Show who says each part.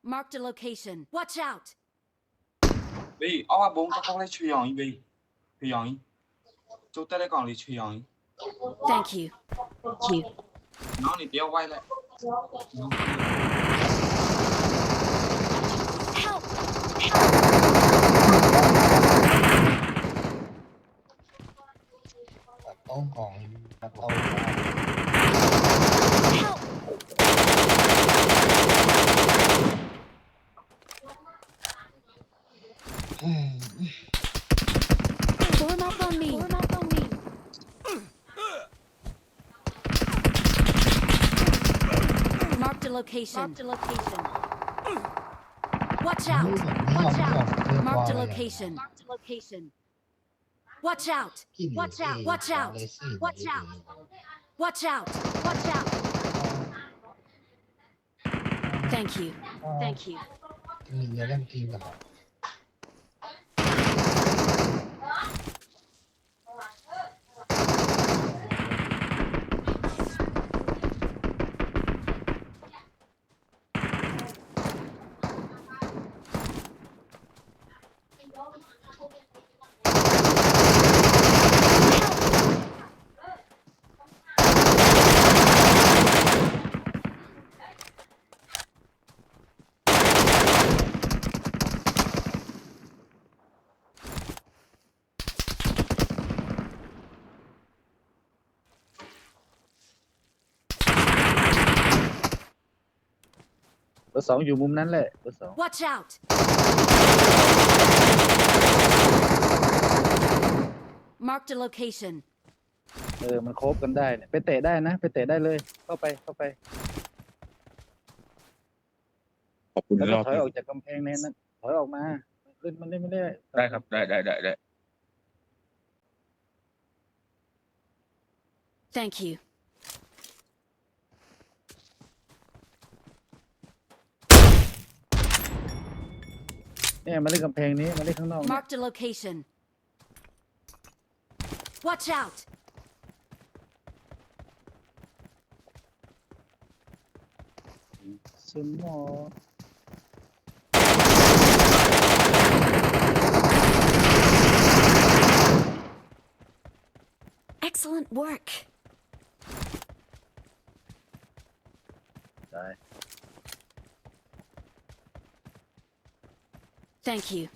Speaker 1: Marked a location. Watch out!
Speaker 2: Vì bốn các con lấy truy hỏng vì truy hỏng chỗ ta đây còn lấy truy hỏng
Speaker 1: Thank you. Thank you.
Speaker 2: nó thì đeo quay lại
Speaker 1: Help!
Speaker 3: Tốn còn tốn
Speaker 1: Help! Form up on me. Form up on me. Marked a location. Marked a location. Watch out! Watch out! Marked a location. Marked a location. Watch out! Watch out! Watch out! Watch out! Watch out! Watch out! Thank you. Thank you.
Speaker 3: มีเรื่องทีมกับ
Speaker 4: เบอร์สองอยู่มุมนั้นแหละเบอร์สอง
Speaker 1: Watch out! Marked a location.
Speaker 4: มันโคบกันได้เนี่ยไปเตะได้นะไปเตะได้เลยเข้าไป
Speaker 2: ขอบคุณ
Speaker 4: แล้ว
Speaker 2: ร
Speaker 4: ก็
Speaker 2: อบ
Speaker 4: ถอยออกจากกำแพงนั้นถอยออกมาขึ้นมันไม่ได้
Speaker 2: ได้ครับได้
Speaker 1: Thank you.
Speaker 4: เนี่ยมาเล่นกำแพงนี้มาเล่นข้างนอกเนี่ย
Speaker 1: Marked a location. Watch out!
Speaker 4: สมอ
Speaker 1: Excellent work.
Speaker 4: ได้
Speaker 1: Thank you.